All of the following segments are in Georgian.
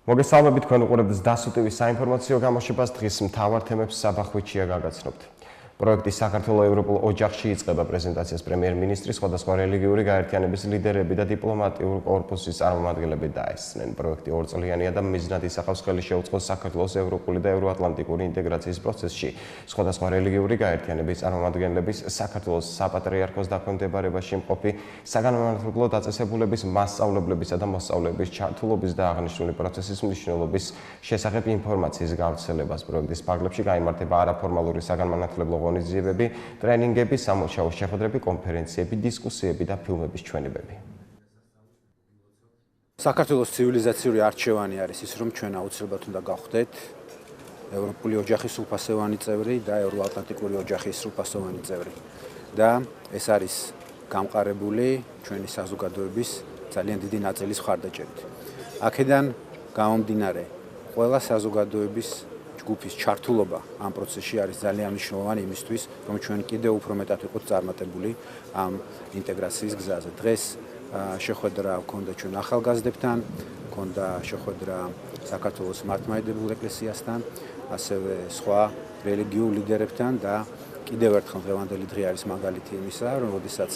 მოგესალმებით, თქვენ უყურებთ სდასუ ტივის საინფორმაციო გამოშვებას. დღის მთავარ თემებს საბა ხვიჩია გაგაცნობთ. პროექტის საქართველოს ევროპულ ოჯახში იწყება პრეზენტაციას პრემიერ-მინისტრის, სხვადასხვა რელიგიური გაერთიანების ლიდერები და დიპლომატიური კორპუსის წარმომადგენლები დაესწრნენ. პროექტი ორწლიანია და მიზნად ისახავს ხელი შეუწყოს საქართველოს ევროპული და ევროატლანტიკური ინტეგრაციის პროცესში. სხვადასხვა რელიგიური გაერთიანების წარმომადგენლების საქართველოს საპატრიარქოს დაქვემდებარებაში მყოფი საგანმანათლებლო დაწესებულების მასწავლებლებისა და მოსწავლეების ჩართულობის და აღნიშნული პროცესის მნიშვნელობის შესახებ ინფორმაციის გავრცელებას. პროექტის ფარგლებში გაიმართება არაფორმალური საგანმანათლებლო ღონისძიებები, ტრენინგები, სამუშაო შეხვედრები, კონფერენციები, დისკუსიები და ფილმების ჩვენებები. საქართველოს ცივილიზაციური არჩევანი არის ის, რომ ჩვენ აუცილებლად უნდა გავხდეთ ევროპული ოჯახის სრულფასოვანი წევრი და ევროატლანტიკური ოჯახის სრულფასოვანი წევრი. და ეს არის გამყარებული ჩვენი საზოგადოების ძალიან დიდი ნაწილის მხარდაჭერით. აქედან გამომდინარე, ყველა საზოგადოების ჯგუფის ჩართულობა ამ პროცესში არის ძალიან მნიშვნელოვანი იმისთვის, რომ ჩვენ კიდევ უფრო მეტად ვიყოთ წარმატებული ამ ინტეგრაციის გზაზე. დღეს შეხვედრა ჰქონდა ჩვენ ახალგაზრდებთან, ჰქონდა შეხვედრა საქართველოს მართლმადიდებულ ეკლესიასთან, ასევე სხვა რელიგიურ ლიდერებთან და კიდევ ერთხელ დღევანდელი დღე არის მაგალითი იმისა, რომ როდესაც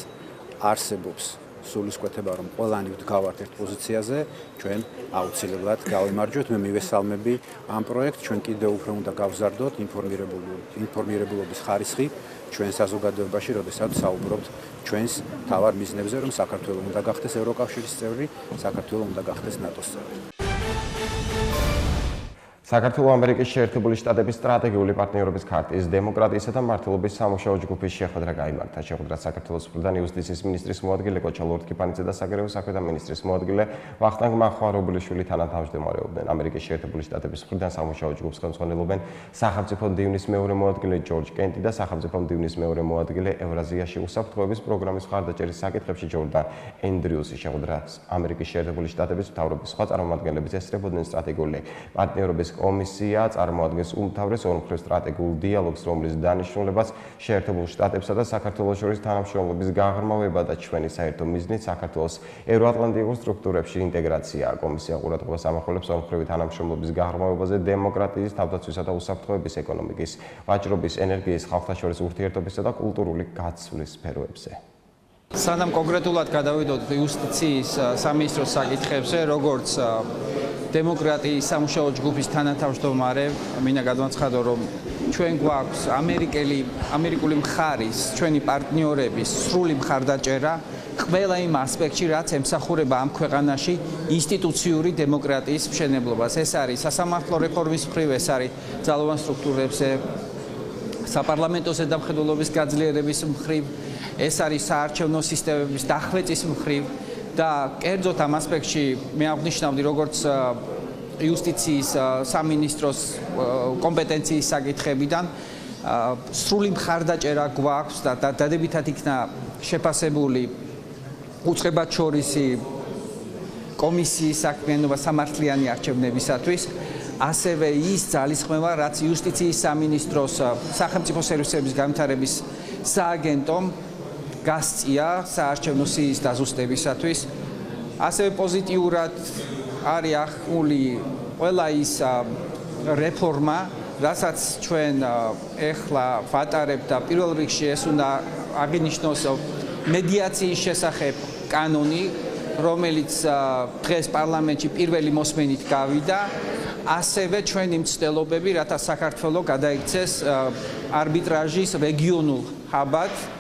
არსებობს სულისკვეთება, რომ ყველანი ვდგავართ ერთ პოზიციაზე, ჩვენ აუცილებლად გავიმარჯვოთ. მე მივესალმები ამ პროექტს, ჩვენ კიდევ უფრო უნდა გავზარდოთ ინფორმირებულობის ხარისხი ჩვენ საზოგადოებაში, როდესაც საუბრობთ ჩვენს მთავარ მიზნებზე, რომ საქართველოს უნდა გახდეს ევროკავშირის წევრი, საქართველოს უნდა გახდეს ნატოს წევრი. საქართველოს ამერიკის შეერთებული შტატების სტრატეგიული პარტნიორობის ქარტიის დემოკრატიისა და მართლობის სამუშაო ჯგუფის შეხვედრა გაიმართა. შეხვედრას საქართველოს მხრიდან იუსტიციის მინისტრის მოადგილე კოჩა ლორთქიფანიძე და საგარეო საქმეთა მინისტრის მოადგილე ვახტანგ მახარობლიშვილი თანათავმჯდომარეობდნენ. ამერიკის შეერთებული შტატების მხრიდან სამუშაო ჯგუფს ხელმძღვანელობენ სახელმწიფო მდივნის მეორე მოადგილე ჯორჯ კენტი და სახელმწიფო მდივნის მეორე მოადგილე ევრაზიაში უსაფრთხოების პროგრამის მხარდაჭერის საკითხებში ჯორდან ენდრიუსი. შეხვედრას ამერიკის შეერთებული შტატების მთავრობის სხვა წარმომადგენლებიც ესწრებოდნენ. სტრატეგიული პარტნიორობის კომისია წარმოადგენს უმთავრეს ორმხრივ სტრატეგიულ დიალოგს, რომლის დანიშნულებაც შეერთებულ შტატებსა და საქართველოს შორის თანამშრომლობის გაღრმავება და ჩვენი საერთო მიზნით საქართველოს ევროატლანტიკურ სტრუქტურებში ინტეგრაციაა. კომისია ყურადღებას ამახვილებს ორმხრივი თანამშრომლობის გაღრმავებაზე დემოკრატიის, თავდაცვისა და უსაფრთხოების, ეკონომიკის, ვაჭრობის, ენერგიის, ხალხთა შორის ურთიერთობისა და კულტურული გაცვლის სფეროებზე. სანამ კონკრეტულად გადავიდოთ იუსტიციის სამინისტროს საკითხებზე, როგორც დემოკრატიის სამუშაო ჯგუფის თანათავმჯდომარე, მინდა გადმოაცხადო, რომ ჩვენ გვაქვს ამერიკული მხარის, ჩვენი პარტნიორების სრული მხარდაჭერა ყველა იმ ასპექტში, რაც ემსახურება ამ ქვეყანაში ინსტიტუციური დემოკრატიის მშენებლობას. ეს არის სასამართლო რეფორმის მხრივ, ეს არის ძალოვან სტრუქტურებზე, საპარლამენტო ზედამხედველობის გაძლიერების მხრივ, ეს არის საარჩევნო სისტემების დახვეწის მხრივ და კერძოდ ამ ასპექტში მე აღნიშნავდი, როგორც იუსტიციის სამინისტროს კომპეტენციის საკითხებიდან სრული მხარდაჭერა გვაქვს და დადებითად იქნა შეფასებული უწყებათშორისი კომისიის საქმიანობა სამართლიანი არჩევნებისათვის, ასევე ის ძალისხმევა, რაც იუსტიციის სამინისტროს სახელმწიფო სერვისების განვითარების სააგენტომ გასწია საარჩევნო სიის დაზუსტებისათვის. ასევე პოზიტიურად არის ახმული ყველა ის რეფორმა, რასაც ჩვენ ეხლა ვატარებთ და პირველ რიგში ეს უნდა აღინიშნოს მედიაციის შესახებ კანონი, რომელიც დღეს პარლამენტში პირველი მოსმენით გავიდა, ასევე ჩვენი მცდელობები, რათა საქართველოს გადაიქცეს არბიტრაჟის რეგიონულ ჰაბად.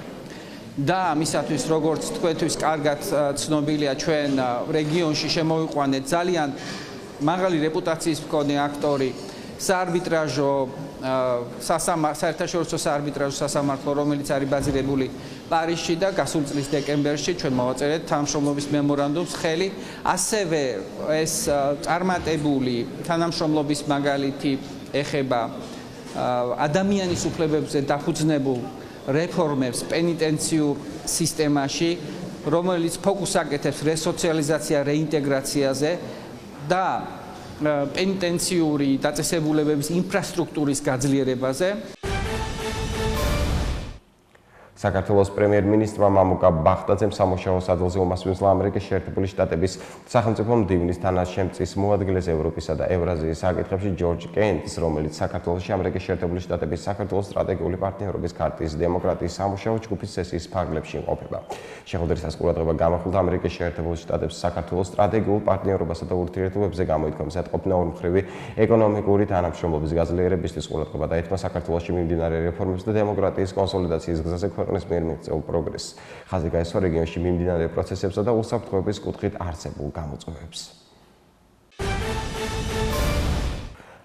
და ამისათვის, როგორც თქვენთვის კარგად ცნობილია, ჩვენ რეგიონში შემოვიყვანეთ ძალიან მაღალი რეპუტაციის მქონე აქტორი საარბიტრაჟო საერთაშორისო საარბიტრაჟო სასამართლო, რომელიც არის ბაზირებული პარიზში და გასულ წლის დეკემბერში ჩვენ მოვაწერეთ თანამშრომლობის მემორანდუმს ხელი. ასევე ეს წარმატებული თანამშრომლობის მაგალითი ეხება ადამიანის უფლებებზე დაფუძნებულ რეფორმებს პენიტენციურ სისტემაში, რომელიც ფოკუსს აკეთებს რესოციალიზაცია, რეინტეგრაციაზე და პენიტენციური დაწესებულებების ინფრასტრუქტურის გაძლიერებაზე. საქართველოს პრემიერ-მინისტრმა მამუკა ბახტაძემ სამუშაო საძილზე უმასპინძლა ამერიკის შეერთებული შტატების სახელმწიფო მდივნის თანაშემწის მოადგილეს ევროპისა და ევრაზიის საკითხებში ჯორჯ კენტს, რომელიც საქართველოში ამერიკის შეერთებული შტატების საქართველოს სტრატეგიული პარტნიორობის ქარტის დემოკრატიის სამუშაო ჯგუფის სესიის ფარგლებში იმყოფება. შეხვედრისას ყურადღება გამახვილდა ამერიკის შეერთებული შტატების საქართველოს სტრატეგიულ პარტნიორობასა და ურთიერთობებზე გამოითქვამს ეთყობნა ორმხრივი ეკონომიკური თანამშრომლობის გაძლიერებისთვის ყურადღება და ეთქმა საქართველოში მიმდინარე რეფორმებს და დემოკრატიის კონსოლიდაციის გზაზე ქვეყნის მიერ მიღწეულ პროგრესს. ხაზი გაესვა რეგიონში მიმდინარე პროცესებსა და უსაფრთხოების კუთხით არსებულ გამოწვევებს.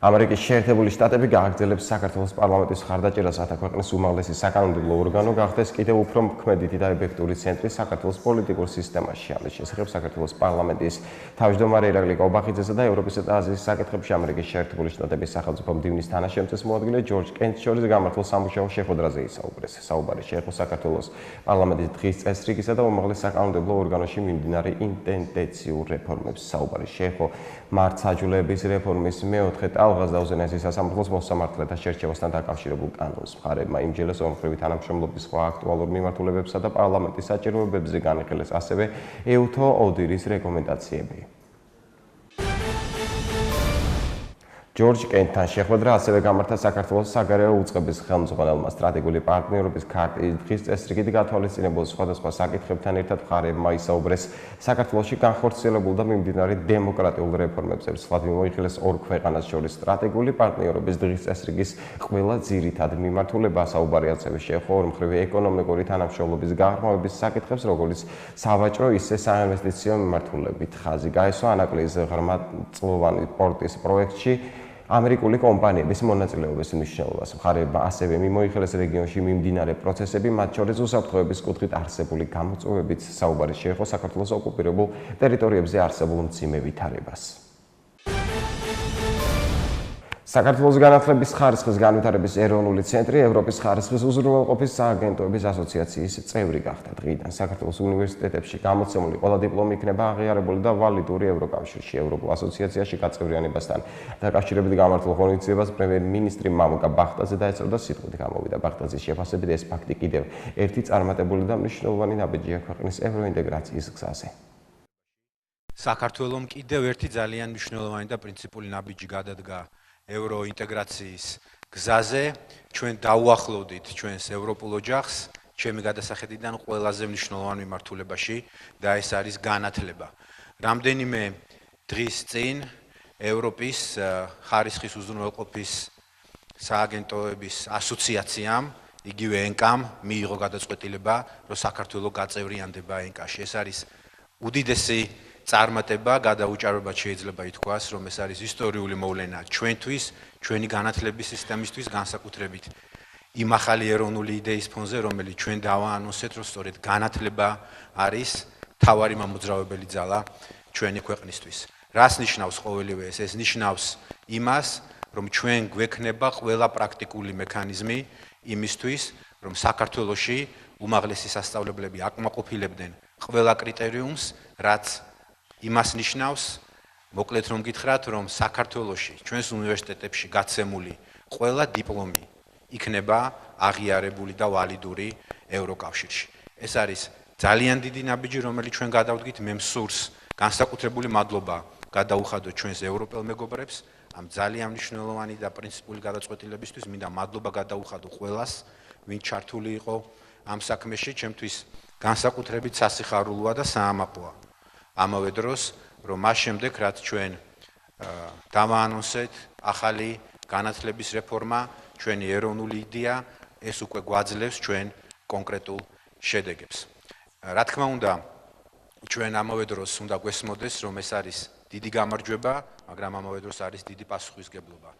ამერიკის შეერთებული შტატები გააგრძელებს საქართველოს პარლამენტის მხარდაჭერას, რათა ქვეყნის უმაღლესი საკანონმდებლო ორგანო გახდეს კიდევ უფრო მოქმედი და ეფექტური ცენტრი საქართველოს პოლიტიკურ სისტემაში. ამის შესახებ საქართველოს პარლამენტის თავმჯდომარე ირაკლი კობახიძესა და ევროპისა და აზიის საკითხებში ამერიკის შეერთებული შტატების სახელმწიფო მდივნის თანაშემწეს მოადგილე ჯორჯ კენტს შორის გამართულ სამუშაო შეხვედრაზე ისაუბრეს. საუბარი შეეხო საქართველოს პარლამენტის დღის წესრიგისა და უმაღლეს საკანონმდებლო ორგანოში მიმდინარე ინტენდენციურ რეფორმებს. საუბარი შეეხო მართლმსაჯულების რეფორმის მეოთხე ალღას დაუზენაესის სასამართლოს მოსამართლეთა შერჩევასთან დაკავშირებულ კანონს. მხარეებმა იმჯერეს ორმხრივი თანამშრომლობის სხვა აქტუალურ მიმართულებებსა და პარლამენტის საჭიროებებზე განიხილეს ასევე ეუთო ოდირის რეკომენდაციები. ჯორჯ კენტთან შეხვედრა ასევე გამართა საქართველოს საგარეო უწყების ხელმძღვანელმა სტრატეგიული პარტნიორობის ქარტის დღის წესრიგით გათვალისწინებულ სხვადასხვა საკითხებთან ერთად მხარეებმა ისაუბრეს საქართველოში განხორციელებულ და მიმდინარე დემოკრატიულ რეფორმებზე. სვლად მიმოიხილეს ორ ქვეყანას შორის სტრატეგიული პარტნიორობის დღის წესრიგის ყველა ძირითად მიმართულება. საუბარი ასევე შეეხო ორმხრივი ეკონომიკური თანამშრომლობის გაღრმავების საკითხებს, როგორც სავაჭრო, ისე საინვესტიციო მიმართულებით. ხაზი გაესვა ანაკლიის ღრმაწლოვანი პორტის პროექტში ამერიკული კომპანიების მონაწილეობის მნიშვნელობას. მხარეებმა ასევე მიმოიხილეს რეგიონში მიმდინარე პროცესები, მათ შორის უსაფრთხოების კუთხით არსებული გამოწვევებით. საუბარი შეეხო საქართველოს ოკუპირებულ ტერიტორიებზე არსებულ მძიმე ვითარებას. საქართველოს განათლების ხარისხის განვითარების ეროვნული ცენტრი ევროპის ხარისხის უზრუნველყოფის სააგენტოების ასოციაციის წევრი გახდა. დღიდან საქართველოს უნივერსიტეტებში გამოცემული ყველა დიპლომი იქნება აღიარებული და ვალიდური ევროკავშირში. ევროპულ ასოციაციაში გაწევრიანებასთან დაკავშირებით გამართულ ღონისძიებას პრემიერ-მინისტრი მამუკა ბახტაძე დაეწევა და სიტყვით გამოვიდა. ბახტაძის შეფასებით ეს ფაქტი კიდევ ერთი წარმატებული და მნიშვნელოვანი ნაბიჯია ქვეყნის ევროინტეგრაციის გზაზე. საქართველოს კიდევ ერთი ძალიან მნიშვნელოვანი და პრინციპული ნაბიჯი გადადგა ევროინტეგრაციის გზაზე. ჩვენ დაუახლოვდით ჩვენს ევროპულ ოჯახს, ჩემი გადასახედიდან ყველაზე მნიშვნელოვან მიმართულებაში და ეს არის განათლება. რამდენიმე დღის წინ ევროპის ხარისხის უზრუნველყოფის სააგენტოების ასოციაციამ, იგივე ენკამ მიიღო გადაწყვეტილება, რომ საქართველოს გაწევრიანდება ენკაში. ეს არის უდიდესი წარმატება, გადაუჭარბად შეიძლება ითქვას, რომ ეს არის ისტორიული მოვლენა ჩვენთვის, ჩვენი განათლების სისტემისთვის, განსაკუთრებით იმ ახალი ეროვნული იდეის ფონზე, რომელიც ჩვენ დავაანონსეთ, რომ სწორედ განათლება არის მთავარი მამოძრავებელი ძალა ჩვენი ქვეყნისთვის. რას ნიშნავს ყოველივე ეს? ეს ნიშნავს იმას, რომ ჩვენ გვექნება ყველა პრაქტიკული მექანიზმი იმისთვის, რომ საქართველოში უმაღლესი სასწავლებლები აკმაყოფილებდნენ ყველა კრიტერიუმს, რაც იმას ნიშნავს, მოკლედ რომ გითხრათ, რომ საქართველოში ჩვენს უნივერსიტეტებში გაცემული ყველა დიპლომი იქნება აღიარებული და ვალიდური ევროკავშირში. ეს არის ძალიან დიდი ნაბიჯი, რომელიც ჩვენ გადავდგით. მე მსურს განსაკუთრებული მადლობა გადაუხადოთ ჩვენს ევროპელ მეგობრებს ამ ძალიან მნიშვნელოვანი და პრინციპული გადაწყვეტილებისთვის. მინდა მადლობა გადაუხადო ყველას, ვინც ჩართული იყო ამ საქმეში. ჩემთვის განსაკუთრებით სასიხარულოა და საამაყოა. ამავე დროს, რომ მას შემდეგ, რაც ჩვენ დავაანონსეთ ახალი განათლების რეფორმა, ჩვენი ეროვნული იდეა, ეს უკვე გვაძლევს ჩვენ კონკრეტულ შედეგებს. რა თქმა უნდა, ჩვენ ამავე დროს უნდა გვესმოდეს, რომ ეს არის დიდი გამარჯვება, მაგრამ ამავე დროს არის დიდი პასუხისგებლობა.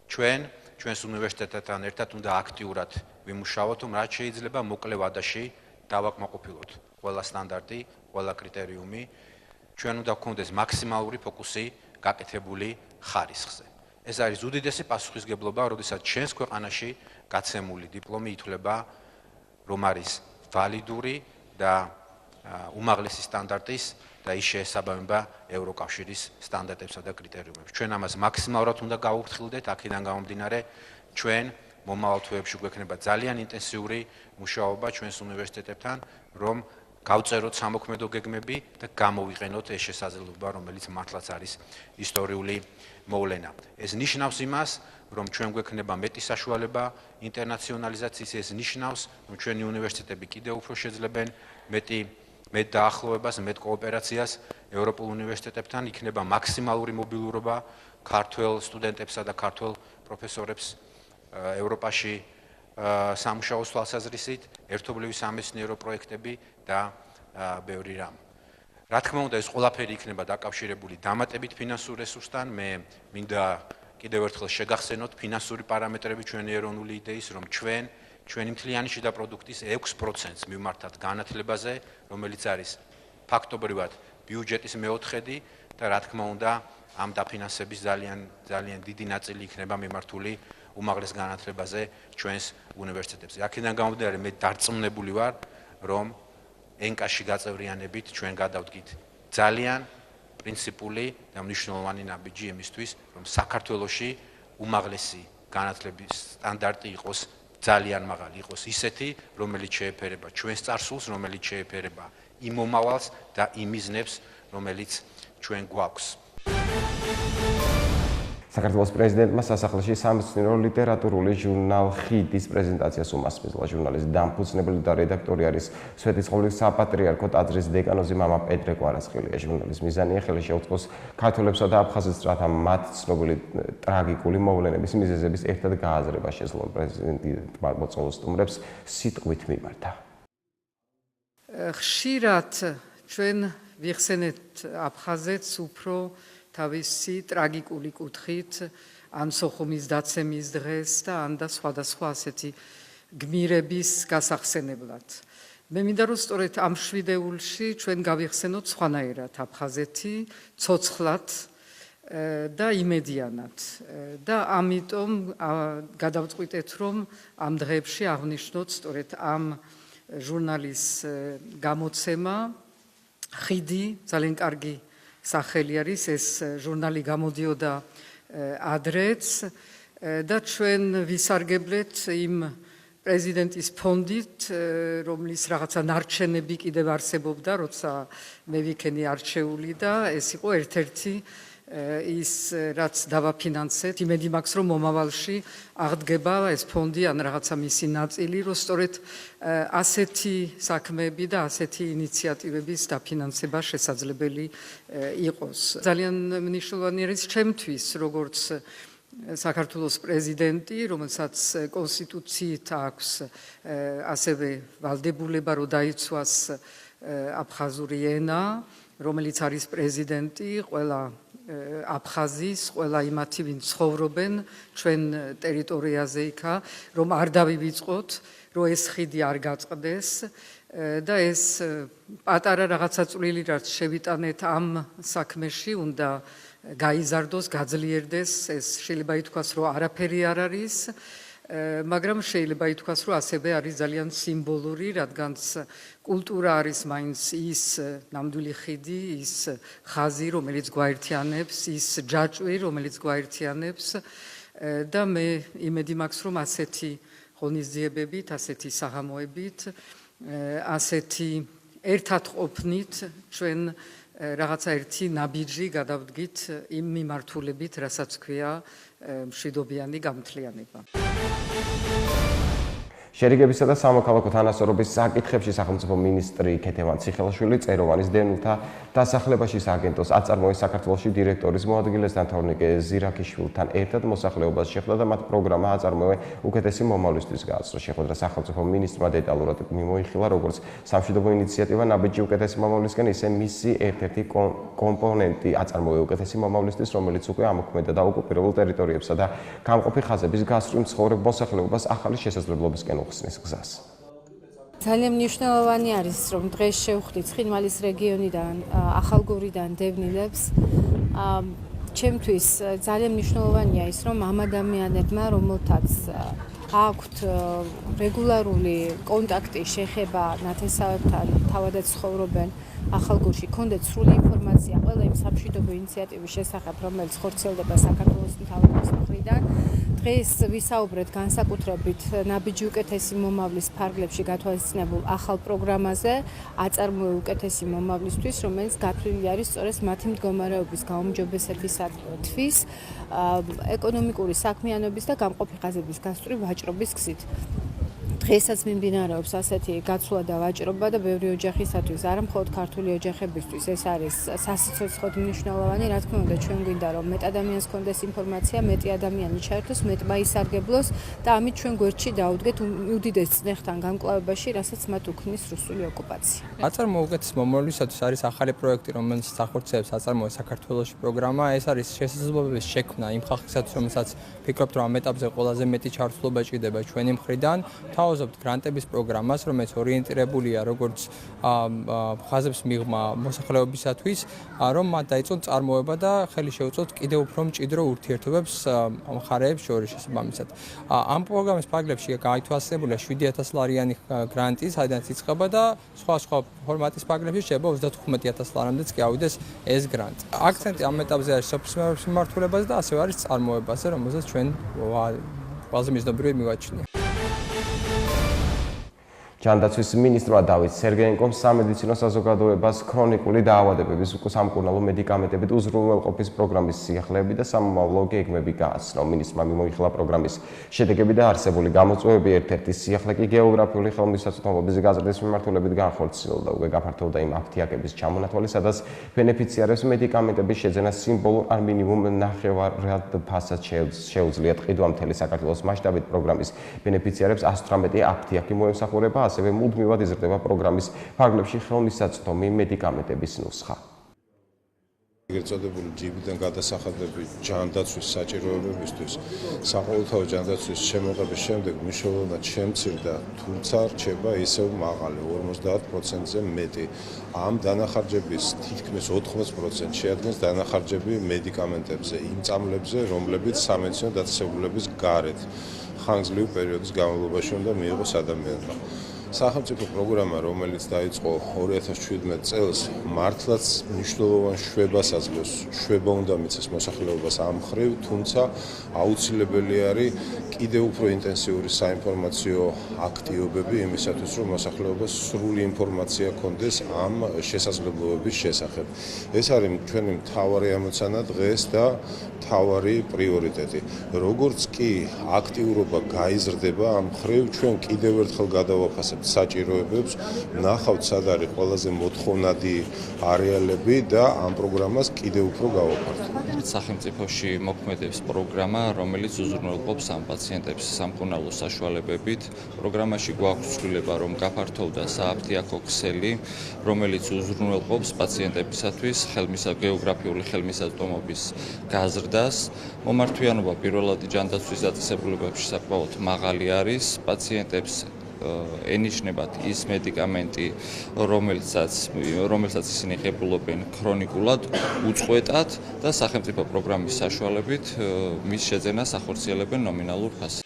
ჩვენს უნივერსიტეტთან ერთად უნდა აქტიურად ვიმუშაოთ, რომ რაც შეიძლება მოკლე ვადაში დავაკმაყოფილოთ ყველა სტანდარტი, ყველა კრიტერიუმი. ჩვენ უნდა გქონდეს მაქსიმალური ფოკუსი გაკეთებული ხარისხზე. ეს არის უდიდესი პასუხისგებლობა, როდესაც ჩვენს ქვეყანაში გაცემული დიპლომი ითვლება, რომ არის ვალიდური და უმაღლესი სტანდარტის და ის შეესაბამება ევროკავშირის სტანდარტებსა და კრიტერიუმებს. ჩვენ ამას მაქსიმალურად უნდა გავუფრთხილდეთ, აქედან გამომდინარე, ჩვენ მომავალ თვეებში გვექნება ძალიან ინტენსიური მუშაობა ჩვენს უნივერსიტეტებთან, რომ გავწეროთ სამოქმედო გეგმები და გამოვიყენოთ ეს შესაძლებლობა, რომელიც მართლაც არის ისტორიული მოვლენა. ეს ნიშნავს იმას, რომ ჩვენ გვექნება მეტი საშუალება ინტერნაციონალიზაციის, ეს ნიშნავს, რომ ჩვენი უნივერსიტეტები კიდევ უფრო შეძლებენ მეტ დაახლოებას, მეტ კოოპერაციას ევროპულ უნივერსიტეტებთან, იქნება მაქსიმალური მობილურობა ქართველ სტუდენტებსა და ქართველ პროფესორებს ევროპაში სამუშაოს თვალსაზრისით, ერთობლივი სამეცნიერო პროექტები და ბევრი რამ. Რა თქმა უნდა, ეს ყველაფერი იქნება დაკავშირებული დამატებით ფინანსურ რესურსთან. მე მინდა კიდევ ერთხელ შეგახსენოთ ფინანსური პარამეტრები ჩვენი ეროვნული იდეის, რომ ჩვენი მთლიანი შიდა პროდუქტის 6%-ს მივმართათ განათლებაზე, რომელიც არის ფაქტობრივად ბიუჯეტის მეოთხედი და რა თქმა უნდა, ამ დაფინანსების ძალიან დიდი ნაწილი იქნება მიმართული უმაღლეს განათლებაზე ჩვენს უნივერსიტეტებზე. აქედან გამომდინარე, მე დარწმუნებული ვარ, რომ ენკაში გაწევრიანებით ჩვენ გადავდგით ძალიან პრინციპული და მნიშვნელოვანი ნაბიჯი იმისთვის, რომ საქართველოში უმაღლესი განათლების სტანდარტი იყოს ძალიან მაღალი, იყოს ისეთი, რომელიც შეეფერება ჩვენს წარსულს, რომელიც შეეფერება იმ მომავალს და იმ მიზნებს, რომელიც ჩვენ გვაქვს. საქართველოს პრეზიდენტმა სასახლეში სამეცნიერო ლიტერატურული ჟურნალ ხიდის პრეზენტაციას უმასპინძლა. ჟურნალის დამფუძნებელი და რედაქტორი არის სვეტიცხოვლის საპატრიარქო ტაძრის დეკანოზი მამა პეტრე კვარაცხელია. ჟურნალის მიზანია ხელი შეუწყოს ქართველებსა და აფხაზეთს, რათა მათ ცნობილი ტრაგიკული მოვლენების მიზეზების ერთად გააზრება შეძლონ. პრეზიდენტი მოწვეულ სტუმრებს სიტყვით მიმართა. ხშირად ჩვენ ვიხსენებთ აფხაზეთს უფრო თავისი ტრაგიკული კუთხით, ან სოხუმის დაცემის დღეს და ან და სხვადასხვა ასეთი გმირების გასახსენებლად. მე მინდა რომ სწორედ ამ შვიდეულში ჩვენ გავიხსენოთ სხვანაირად აფხაზეთი, ცოცხლად და იმედიანად. და ამიტომ გადავწყვიტეთ, რომ ამ დღეებში აღნიშნოთ სწორედ ამ ჟურნალის გამოცემა. ხიდი ძალიან კარგი სახელი არის, ეს ჟურნალი გამოდიოდა ადრეც და ჩვენ ვისარგებლეთ იმ პრეზიდენტის ფონდით, რომლის რაღაცა ნარჩენები კიდევ არსებობდა, როცა მე ვიქენი არჩეული და ეს იყო ერთ-ერთი ის რაც დავაფინანსეთ. იმედი მაქვს, რომ მომავალში აღდგება ეს ფონდი ან რაღაცა მისი ნაწილი, რომ სწორედ ასეთი საქმეები და ასეთი ინიციატივების დაფინანსება შესაძლებელი იყოს. ძალიან მნიშვნელოვანი არის ჩემთვის, როგორც საქართველოს პრეზიდენტი, რომელსაც კონსტიტუციით აქვს ასევე ვალდებულება, რომ დაიცვას აფხაზური ენა, რომელიც არის პრეზიდენტი ყველა აფხაზის, ყველა იმათი, ვინც ცხოვრობენ ჩვენ ტერიტორიაზე იქა, რომ არ დავივიწყოთ, რომ ეს ხიდი არ გაწყდეს და ეს პატარა რაღაცა წვლილი რაც შევიტანეთ ამ საქმეში, უნდა გაიზარდოს, გაძლიერდეს. ეს შეიძლება ითქვას, რომ არაფერი არ არის, მაგრამ შეიძლება ითქვას, რომ ასევე არის ძალიან სიმბოლური, რადგანაც კულტურა არის მაინც ის ნამდვილი ხიდი, ის ხაზი, რომელიც გვაერთიანებს, ის ჯაჭვი, რომელიც გვაერთიანებს და მე იმედი მაქვს, რომ ასეთი ღონისძიებებით, ასეთი საღამოებით, ასეთი ერთად ყოფნით ჩვენ რაღაცა ერთი ნაბიჯი გადავდგით იმ მიმართულებით, რასაც ქვია მშვიდობიანი გამთლიანება. შერიგებისა და სამოქალაქო თანასწორობის საკითხებში სახელმწიფო მინისტრი ქეთევან ციხელაშვილი წეროვანის დევნილთა დასახლებაში სააგენტოს აწარმოეს საქართველოში დირექტორის მოადგილესთან თორნიკე ზირაქიშვილთან ერთად მოსახლეობას შეხვდა და მათ პროგრამა აწარმოე უკეთესი მომავლისთვის გააცნო. შეხვედრა სახელმწიფო მინისტრმა დეტალურად მიმოიხილა, როგორც სამშვიდობო ინიციატივა ნაბიჯი უკეთესი მომავლისკენ, ისე მისი ერთ-ერთი კომპონენტი აწარმოე უკეთესი მომავლისთვის, რომელიც უკვე ამოქმედა და ოკუპირებულ ტერიტორიებსა და გამყოფი ხაზების გასწვრივ მცხოვრებ მოსახლეობას ახალი შესაძლებლობისკენ უხსნის გზას. ძალიან მნიშვნელოვანი არის, რომ დღეს შევხვდით ცხინვალის რეგიონიდან, ახალგორიდან დევნილებს. ჩემთვის ძალიან მნიშვნელოვანია ის, რომ ამ ადამიანებმა, რომელთაც აქვთ რეგულარული კონტაქტი, შეხება ნათესავებთან, თავადაც ცხოვრობენ ახალგორში ქონდეთ სრული ინფორმაცია ყველა იმ სამშვიდობო ინიციატივის შესახებ, რომელიც ხორციელდება საქართველოს მთავრობის მხრიდან. დღეს ვისაუბრეთ განსაკუთრებით ნაბიჯი უკეთესი მომავლის ფარგლებში გათვალისწინებულ ახალ პროგრამაზე, აწარმოე უკეთესი მომავლისთვის, რომელიც გათვლილი არის სწორედ მათი მდგომარეობის გაუმჯობესებისათვის, ეკონომიკური საქმიანობის და გამყოფი ხაზების გასწვრივ ვაჭრობის გზით. დღესაც მიმდინარეობს ასეთი გაცვლა და ვაჭრობა და ბევრი ოჯახისათვის, არა მხოლოდ ქართული ოჯახებისთვის ეს არის სასიცოცხლოდ მნიშვნელოვანი. რა თქმა უნდა, ჩვენ გვინდა რომ მეტ ადამიანს კონდეს ინფორმაცია, მეტი ადამიანი ჩაერთოს, მეტმა ისარგებლოს და ამით ჩვენ გვერდში დაუდგეთ უდიდეს წნეხთან გამკლავებაში, რასაც მათ უქმნის რუსული ოკუპაცია. აწარმოე უკეთესი მომავლისათვის არის ახალი პროექტი, რომელიც ახორციელებს აწარმოე საქართველოში პროგრამა. ეს არის შესაძლებლობების შექმნა იმ ხალხისათვის, რომელსაც ფიქრობთ, რომ ამ ეტაპზე ყველაზე მეტი ჩართულობა ჭირდება ჩვენი მხრიდან. თავაზობთ გრანტების პროგრამას, რომელიც ორიენტირებულია როგორც ხაზებს მიღმა მოსახლეობისათვის, რომ მათ დაიწყონ წარმოება და ხელი შეუწყოთ კიდევ უფრო მჭიდრო ურთიერთობებს მხარეებს შორის შესაბამისად. ამ პროგრამის ფარგლებში გაითვალისწინებულია 7,000 ლარიანი გრანტი, საიდანაც იწყება და სხვა ფორმატის ფარგლებში შეიძლება 35,000 ლარამდეც კი ავიდეს ეს გრანტი. აქცენტი ამ ეტაპზე არის სოფლის მიმართულებაზე და ასევე არის წარმოებაზე, რომელზეც ჩვენ ყველაზე მიზნობრივად მივაჩნია. ჯანდაცვის მინისტრმა დავით სერგეენკომ სამედიცინო საზოგადოებას ქრონიკული დაავადებების უკუსამკურნალო მედიკამენტებით უზრუნველყოფის პროგრამის სიახლეები და სამომავლო გეგმები გააცნო. მინისტრმა მიმოიხილა პროგრამის შედეგები და არსებული გამოწვევები. ერთ-ერთი სიახლე კი გეოგრაფიული ხელმისაწვდომობის გაზრდის მიმართულებით განხორციელდა. უკვე გაფართოვდა იმ აფთიაქების ჩამონათვალი, სადაც ბენეფიციარებს მედიკამენტების შეძენა სიმბოლურ ან მინიმუმ ნახევარად ფასად შეუძლიათ. ყიდვა მთელი საქართველოს მასშტაბით პროგრამის ბენეფიციარებს 118 აფთიაქი მოემსახურება. ასევე მუდმივად იზრდება პროგრამის ფარგლებში ხელმისაწვდომი მედიკამენტების ნუსხა. ეგრეთ წოდებული ჯიბიდან გადასახადები ჯანდაცვის საჭიროებებისთვის საყოველთაო ჯანდაცვის შემოღების შემდეგ მნიშვნელოვნად შემცირდა, თუმცა რჩება ისევ მაღალი 50%-ზე მეტი. ამ დანახარჯების თითქმის 80% შეადგენს დანახარჯები მედიკამენტებზე, იმ წამლებზე, რომლებიც სამედიცინო დაწესებულების გარეთ ხანგრძლივი პერიოდის განმავლობაში უნდა მიიღოს ადამიანმა. სახელმწიფო პროგრამა, რომელიც დაიწყო 2017 წელს, მართლაც მნიშვნელოვან შვებას აძლევს. შვება უნდა მიცეს მოსახლეობას ამ მხრივ, თუმცა აუცილებელი არის კიდევ უფრო ინტენსიური საინფორმაციო აქტივობები იმისათვის, რომ მოსახლეობას სრული ინფორმაცია ჰქონდეს ამ შესაძლებლობების შესახებ. ეს არის ჩვენი მთავარი ამოცანა დღეს და მთავარი პრიორიტეტი. როგორც კი აქტიურობა გაიზრდება ამ მხრივ, ჩვენ კიდევ ერთხელ გადავაფასებთ საჭიროებებს, ნახავთ სად არის ყველაზე მოთხოვნადი არეალები და ამ პროგრამას კიდევ უფრო გავაფართოვებთ. სახელმწიფოში მოქმედებს პროგრამა, რომელიც უზრუნველყოფს ამ პაციენტებს სამკურნალო საშუალებებით. პროგრამაში გვაქვს ცვლილება, რომ გაფართოვდა სააფთიაქო ქსელი, რომელიც უზრუნველყოფს პაციენტებისათვის გეოგრაფიული ხელმისაწვდომობის გაზრდას. მომართვიანობა პირველად ჯანდაცვის დაწესებულებებში საკმაოდ მაღალი არის. პაციენტებს ენიშნებათ ის მედიკამენტი, რომელსაც ისინი ღებულობენ ქრონიკულად, უწყვეტად და სახელმწიფო პროგრამის საშუალებით მის შეძენას ახორციელებენ ნომინალურ ფასზე.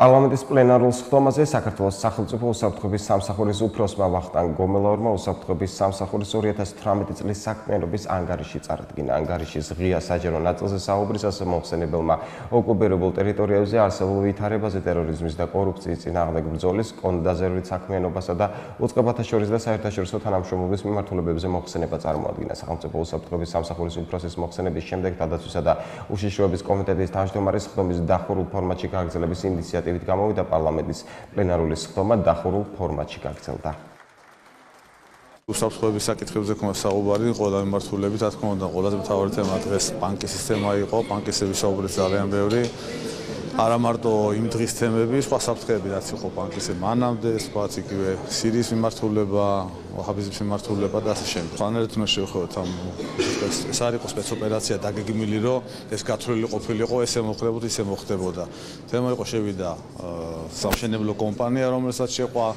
პარლამენტის პლენარულ სხდომაზე საქართველოს სახელმწიფო უსაფრთხოების სამსახურის უფროსმა ვახტანგ გომელაურმა უსაფრთხოების სამსახურის 2018 წლის საქმიანობის ანგარიში წარადგინა. ანგარიშის ღია საჯარო ნაწილზე საუბრისას მოხსენებელმა ოკუპირებულ ტერიტორიებზე არსებულ ვითარებაზე, ტერორიზმის და კორუფციის წინააღმდეგ ბრძოლის, კონდაზერვით საქმიანობასა და უწყებათა შორის და საერთაშორისო თანამშრომლობის მიმართულებებზე მოხსენება წარმოადგინა. სახელმწიფო უსაფრთხოების სამსახურის უფროსის მოხსენების შემდეგ დადაცვისა და უშიშროების კომიტეტის თავმჯდომარის სხდომის დახურულ ფორმატში გაგრძელების ინიციატივით გამოვიდა პარლამენტის პლენარული სხდომა დახურულ ფორმატში გაგრძელდა. უსაფრთხოების საკითხებზე ქონა საუბარი ყველა მიმართულებით, რა თქმა უნდა, ყველაზე მთავარი თემა დღეს ბანკის სისტემა იყო, ბანკის ვისაუბრეთ ძალიან ბევრი. არა მარტო იმ დღის თემები, სხვა საფრთხეები რაც იყო ბანკის მანამდე, სხვაც იგივე სირიის მიმართულება, ვაჰაბიზმის მიმართულება და ასე შემდეგ. ფანერით უნდა შევხვდეთ ამ ეს არ იყო სპეცოპერაცია დაგეგმილი, რომ ეს გათვლილი ყოფილიყო, ესე მოხდებოდა, ისე მოხდებოდა. თემა იყო შევიდა სამშენებლო კომპანია, რომელსაც შეყვა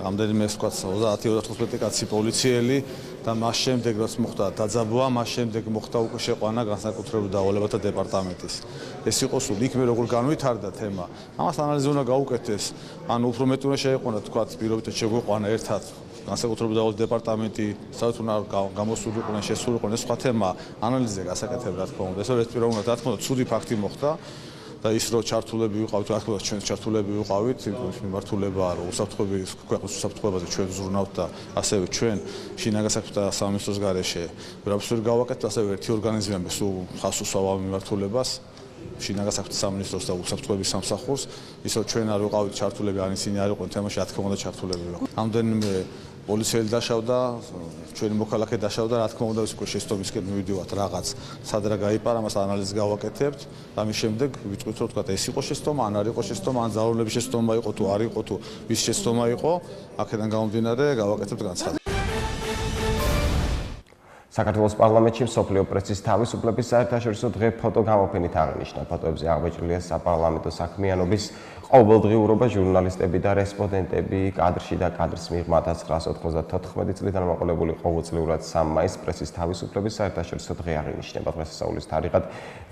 რამდენიმე თქვა 30-35 კაცი პოლიციელი და მას შემდეგ რაც მოხდა დაძაბვა, მას შემდეგ მოხდა უკვე შეყვანა განსაკუთრებულ დავალებათა დეპარტამენტის. ეს იყო სულ იქ მე როგორ განვითარდა თემა. ამას ანალიზი უნდა გაუკეთეს, ანუ უფრო მეტი უნდა შეეყვანა თქვა პირობითად შეგვიყვანა ერთად განსაკუთრებით დავალ დეპარტამენტი საერთოდ უნდა გამოსულიყვნენ, შესულიყვნენ ეს სხვა თემა ანალიზზე გასაკეთებ რა თქმა უნდა. ეს ერთ პიროვნად რა თქმა უნდა ცუდი ფაქტი მოხდა. და ის რო ჩართულები ვიყავით, რა თქმა უნდა ჩვენც ჩართულები ვიყავით, მიმართულება რომ უსაფრთხოების ქვეყნის უსაფრთხოებაზე ჩვენ ზრუნავთ და ასევე ჩვენ შინაგან საქმეთა სამინისტროს გარეშე ვერაფერს ვერ გავაკეთებთ, ასევე ერთი ორგანიზმი სულ ხას უსვავა მიმართულებას შინაგან საქმეთა სამინისტროს და უსაფრთხოების სამსახურს, ის რომ ჩვენ არ ვიყავით ჩართულები, ან ისინი არ იყვნენ თემაში, რა თქმა უნდა ჩართულები ვიყავით. ამდენიმე პოლიციელი დაშავდა, ჩვენი მოქალაქე დაშავდა, რა თქმა უნდა ის უკვე შეცდომისკენ მივიდივართ რაღაც სად რა გაიპარა, მას ანალიზი გავაკეთებთ და მის შემდეგ ვიტყვით რომ თქვა ეს იყო შეცდომა, ან არ იყო შეცდომა, ან ძალაუფლების შეცდომა იყო თუ არ იყო თუ ვის შეცდომა იყო, აქედან გამომდინარე გავაკეთებთ განცხადება. საქართველოს პარლამენტში მსოფლიო პრესის თავისუფლების საერთაშორისო დღე ფოტოგამოფენით აღნიშნა. ფოტოებზე აღბეჭდილია საპარლამენტო საქმიანობის ყოველდღიურობა, ჟურნალისტები და რესპონდენტები კადრში და კადრის მიღმა 1994 წლიდან მოყოლებული ყოველწლიურად 3 მაისს პრესის თავისუფლების საერთაშორისო დღე აღინიშნება. დღესასწაულის თარიღად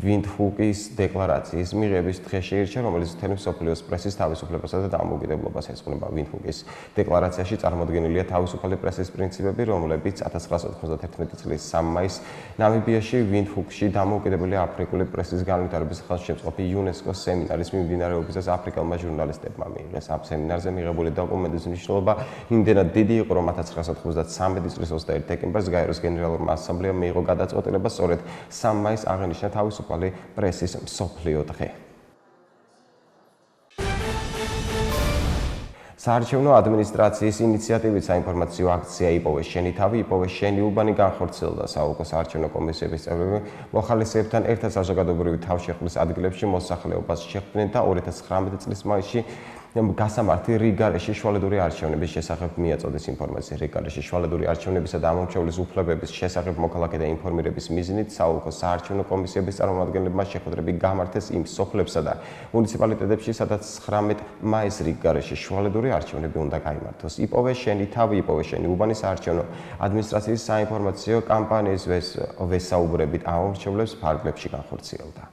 ვინდჰუკის დეკლარაციის მიღების დღე შეირჩა, რომელიც მთელი მსოფლიოს პრესის თავისუფლებასა და დამოუკიდებლობას ეძღვნება. ვინდჰუკის დეკლარაციაში წარმოდგენილია თავისუფალი პრესის პრინციპები, რომლებიც 1991 წლის 3 მაისს ნამიბიაში ვინდჰუკში დამოუკიდებელი აფრიკული პრესის განვითარების ხელშემწყობი იუნესკოს სემინარის მიმდინარეობისას აფრიკელმა ჟურნალისტებმა მიიღეს. ამ სემინარზე მიღებული დოკუმენტის მნიშვნელობა იმდენად დიდი იყო, რომ 1993 წლის 21 დეკემბერს გაეროს გენერალურმა ასამბლეამ მიიღო გადაწყვეტილება სწორედ 3 მაისს აღინიშნა თავისუფალი პრესის მსოფლიო დღე. საარჩევნო ადმინისტრაციის ინიციატივით საინფორმაციო აქცია იპოვე შენი თავი, იპოვე შენი უბანი განხორციელდა. საოლქო საარჩევნო კომისიების წევრები მოხალისეებთან ერთად საზოგადოებრივი თავშეყრის ადგილებში მოსახლეობას შეხვდნენ და 2019 წლის მაისში გასამართი რიგარეში შუალედური არჩევნების შესახებ მიაწოდეს ინფორმაცია. რიგარეში შუალედური არჩევნებისა და ამომრჩევლის უფლებების შესახებ მოქალაქე და ინფორმირების მიზნით საოლქო საარჩევნო კომისიების წარმომადგენლებმა შეხვედრები გამართეს იმ სოფლებსა და მუნიციპალიტეტებში, სადაც 19 მაისს რიგარეში შუალედური არჩევნები უნდა გაიმართოს. იპოვე შენი თავი, იპოვე შენი უბანი საარჩევნო ადმინისტრაციის საინფორმაციო კამპანიის ვესაუბრებით ამომრჩევლებს ფარგლებში განხორციელდა.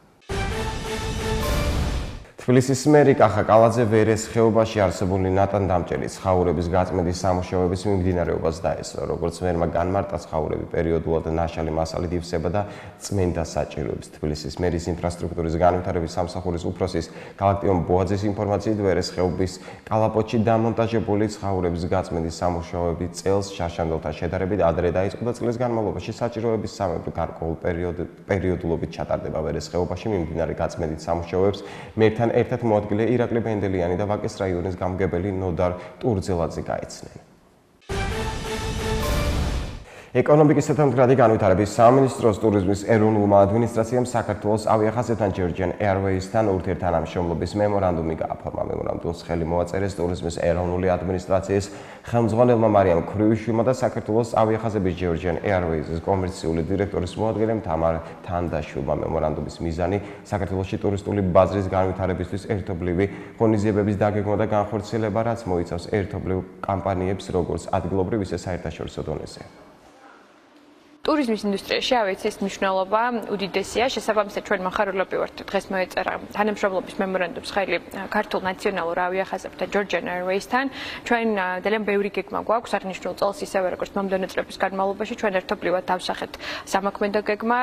თბილისის მერი კახა კალაძე ვერეს ხეობაში არსებული ნატან-დამჭერი ცხაურების გაწმენდის სამუშაოების მიმდინარეობას დაესწრო. როგორც მერმა განმარტა, ცხაურები პერიოდულად ნაშალი მასალით ივსება და წმენდა საჭიროებს. თბილისის მერის ინფრასტრუქტურის განვითარების სამსახურის უფროსის გალაქტიონ ბოაძის ინფორმაციით, ვერეს ხეობის კალაპოტში დამონტაჟებული ცხაურების გაწმენდის სამუშაოები წელს შარშანდელთან შედარებით ადრე დაიწყო და წლის განმავლობაში საჭიროების სამეფო გარკვეულ პერიოდულობით ჩატარდება. ვერეს ხეობაში მიმდინარე გაწმენდის სამუშაოებს მერთან ერთად მოადგილე ირაკლი ბენდელიანი და ვაკის რაიონის გამგებელი ნოდარ ტურძელაძე გაეცნენ. ეკონომიკისა და მდგრადი განვითარების სამინისტროს ტურიზმის ეროვნულმა ადმინისტრაციამ საქართველოს ავიახაზებთან Georgian Airways-თან ურთიერთთანამშრომლობის მემორანდუმი გააფორმა. მემორანდუმს ხელი მოაწერეს ტურიზმის ეროვნული ადმინისტრაციის ხელმძღვანელმა მარიამ ქრუიშვილმა და საქართველოს ავიახაზების Georgian Airways-ის კომერციული დირექტორის მოადგილემ თამარ თანდაშვილმა. მემორანდუმის მიზანი საქართველოში ტურისტული ბაზრის განვითარებისთვის ერთობლივი ღონისძიებების დაგეგმვა და განხორციელება, რაც მოიცავს ერთობლივ კამპანიებს როგორც ადგილობრივ, ისე საერთაშორისო დონეზე. ტურიზმის ინდუსტრიაში ავიაციის მნიშვნელობა უდიდესია. შესაბამისად, ჩვენ მოხარულები ვართ. დღეს მოეწერა თანამშრომლობის მემორანდუმს ხელი ქართულ ნაციონალურ ავიახაზებთან Georgian Airways-თან. ჩვენ ძალიან ბევრი გეგმა გვაქვს აღნიშნულ წელს, ისევე როგორც მომდევნო წლების განმავლობაში ჩვენ ერთობლივად დავსახეთ სამოქმედო გეგმა,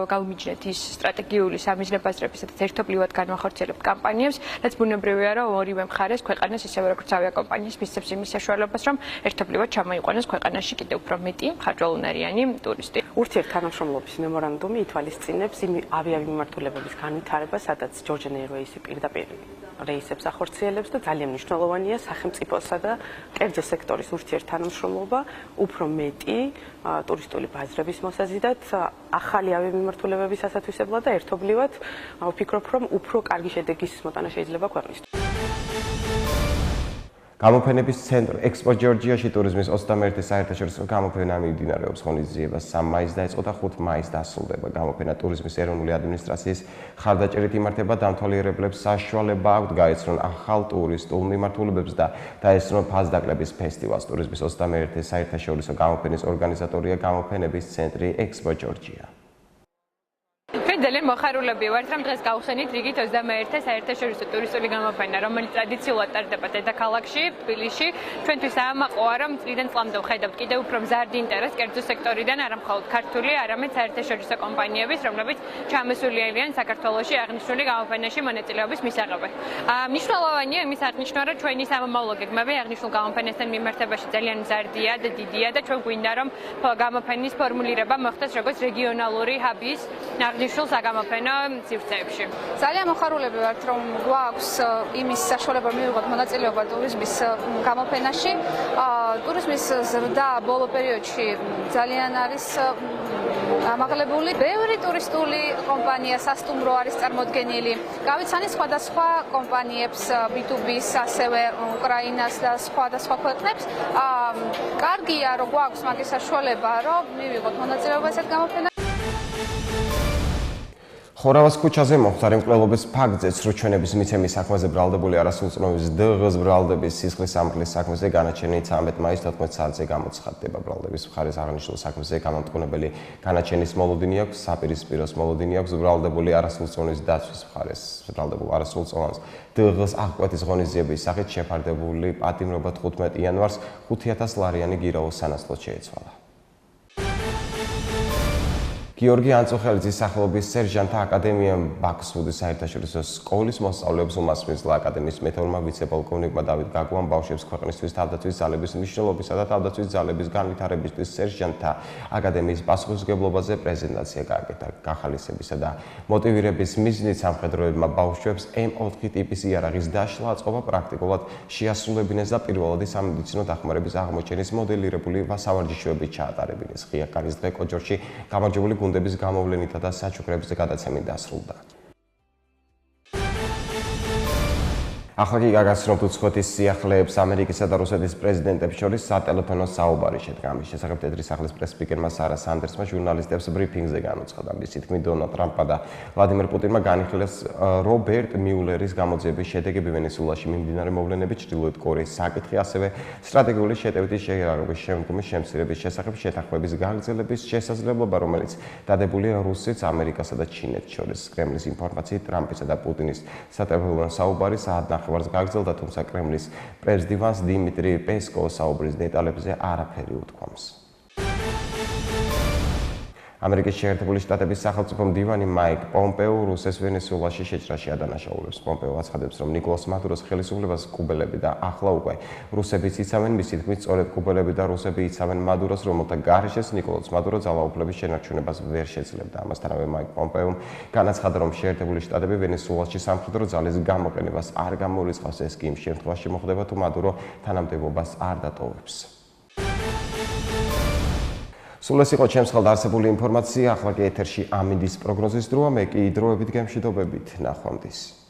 გავიმიჯნეთ ის სტრატეგიული სამიზნე ბაზრები, სადაც ერთობლივად განვახორციელებთ კამპანიებს, რაც ბუნებრივია, რომ ორივე მხარეს ქვეყანას, ისევე როგორც ავიაკომპანიას მისცემს იმის საშუალებას, რომ ერთობლივად ჩამოიყვანოს ქვეყანაში კიდევ უფრო მეტი ხარჯვალუნარიანი ტურისტი. ურთიერთთანამშრომლობის მემორანდუმი ითვალისწინებს იმ ავიამიმართულებების განვითარებას, სადაც Georgian Airways-ი პირდაპირ რეისებს ახორციელებს და ძალიან მნიშვნელოვანია სახელმწიფოსა და კერძო სექტორის ურთიერთთანამშრომლობა უფრო მეტი ტურისტული ბაზრების მოსაზიდად, ახალი ავიამიმართულებების ასათვისებლად და ერთობლივად ვფიქრობ, რომ უფრო კარგი შედეგის მოტანა შეიძლება ქვეყნისთვის. გამოფენების ცენტრ ექსპო ჯორჯიაში ტურიზმის 21 საერთაშორისო გამოფენა მიმდინარეობს. ღონისძიება 3 მაისს დაიწყო და 5 მაისს დასრულდება. გამოფენა ტურიზმის ეროვნული ადმინისტრაციის ხარდაჭერით იმართება, დამთვალიერებლებს საშუალება აქვთ გაეცნონ ახალ ტურისტულ მიმართულებებს და დაესწრონ ფასდაკლების ფესტივალს. ტურიზმის 21 საერთაშორისო გამოფენის ორგანიზატორია გამოფენების ცენტრი ექსპო ჯორჯია. ძალიან მოხარულები ვართ, რომ დღეს გავხსენით რიგით 21-ე საერთაშორისო ტურისტული გამოფენა, რომელიც ტრადიციულად ტარდება დედაქალაქში, თბილისში. ჩვენთვის აამაყოა, რომ წლიდან წლამდე ვხედავთ კიდევ უფრო მზარდ ინტერესს კერძო სექტორიდან, არა მხოლოდ ქართული, არამედ საერთაშორისო კომპანიების, რომლებიც ჩამოსული არიან საქართველოში აღნიშნული გამოფენაში მონაწილეობის მისაღებად. მნიშვნელოვანია იმის აღნიშვნა, რომ ჩვენი სამომავლო გეგმები აღნიშნულ გამოფენასთან მიმართებაში ძალიან მზარდია და დიდია და ჩვენ გვინდა, რომ გამოფენის ფორმულირება მოხდეს როგორც რეგიონალური ჰაბის აღნიშნულ საგამოფენო სივრცეებში. ძალიან მოხარულები ვართ, რომ გვაქვს იმის საშუალება მივიღოთ მონაწილეობა ტურიზმის გამოფენაში. ტურიზმის ზრდა ბოლო პერიოდში ძალიან არის ამაღლებული. ბევრი ტურისტული კომპანია სასტუმრო არის წარმოდგენილი. გავიცანით სხვადასხვა კომპანიებს B2B-ს, ასევე უკრაინას და სხვადასხვა ქვეყნებს. კარგია, რომ გვაქვს მაგის საშუალება, რომ მივიღოთ მონაწილეობა ესეთ გამოფენაში. ხორავას ქუჩაზე მომხდარი მკვლელობის ფაქტზე სრუჩვენების მიცემის საქმეზე ბრალდებული არასრულწლოვანი დღის ბრალდების სისხლის სამართლის საქმეზე განაჩენი 13 მაისს 14 საათზე გამოცხადდება. ბრალდების მხარეს აღნიშნულ საქმეზე განამტყუნებელი განაჩენის მოლოდინი აქვს, საპირისპიროს მოლოდინი აქვს ბრალდებული არასრულწლოვანის დაცვის მხარეს. ბრალდებულ არასრულწლოვანს დღის აღკვეთის ღონისძიების სახით შეფარდებული პატიმრობა 15 იანვარს 5000 ლარიანი გირაოს სანაცვლოდ შეეცვალა. გიორგი ანწუხელიძის სახელობის სერჟანტთა აკადემიამ ბაქსუდის საერთაშორისო სკოლის მოსწავლეებს უმასპინძლა. აკადემიის მეთაურმა ვიცე-პოლკოვნიკმა დავით გაგუამ ბავშვებს ქვეყნისთვის თავდაცვის ძალების მნიშვნელობისა და თავდაცვის ძალების განვითარებისთვის სერჟანტთა აკადემიის პასუხისმგებლობაზე პრეზენტაცია გააკეთა. გახალისებისა და მოტივირების მიზნით სამხედროებმა ბავშვებს M4 ტიპის იარაღის დაშლა აწყობა პრაქტიკულად შეასრულებინეს და პირველადი სამედიცინო დახმარების აღმოჩენის მოდელირებული სავარჯიშოებით ჩაატარებინეს. ღია კარის დღე კოჯორში გამარჯვებული გუნდების გამოვლენითა და საჩუქრებზე გადაცემით დასრულდა. ახლა კი გაგაცნობთ უცხოეთის სიახლეებს. ამერიკისა და რუსეთის პრეზიდენტებს შორის სატელეფონო საუბარი შედგა. ამის შესახებ თეთრი სახლის პრეს-სპიკერმა სარა სანდერსმა ჟურნალისტებს ბრიფინგზე განუცხადა. მისი თქმით, დონალდ ტრამპმა და ვლადიმერ პუტინმა განიხილეს რობერტ მიულერის გამოძიების შედეგები ვენესუელაში მიმდინარე მოვლენები, ჩრდილოეთ კორეის საკითხი, ასევე სტრატეგიული შეტევითი შეიარაღების შემდგომი შემცირების შესახებ შეთანხმების გაგრძელების შესაძლებლობა, რომელიც დადებულია რუსეთს, ამერიკასა და ჩინეთს შორის. კრემლის ინფორმაციით, ტრამპისა და პუტინის სატელეფონო საუბარი საათ ნახევარს გაგრძელდა, თუმცა კრემლის პრეს-დივანს დიმიტრი პესკოვს საუბრის დეტალებზე არაფერი უთქვამს. ამერიკის შეერთებული შტატების სახელმწიფო მდივანი მაიკ პომპეო რუსეთს ვენესუელაში შეჭრაში ადანაშაულებს. პომპეო აცხადებს, რომ ნიკოლას მადუროს ხელისუფლებას კუბელები და ახლა უკვე რუსებიც იცავენ, მისი თქმით, სწორედ კუბელები და რუსები იცავენ მადუროს, რომელთა გარეშეც ნიკოლას მადურო ძალაუფლების შენარჩუნებას ვერ შეძლებდა. ამასთანავე მაიკ პომპეომ განაცხადა, რომ შეერთებული შტატები ვენესუელაში სამხედრო ძალის გამოყენებას არ გამოურიცხავს. ეს კი იმ შემთხვევაში მოხდება, თუ მადურო თანამდებობას არ დატოვებს. სულ ეს იყო ჩემს ხელთ არსებული ინფორმაცია. ახლა კი ეთერში ამინდის პროგნოზის დროა. მე კი დროებით გემშვიდობებით. ნახვამდის.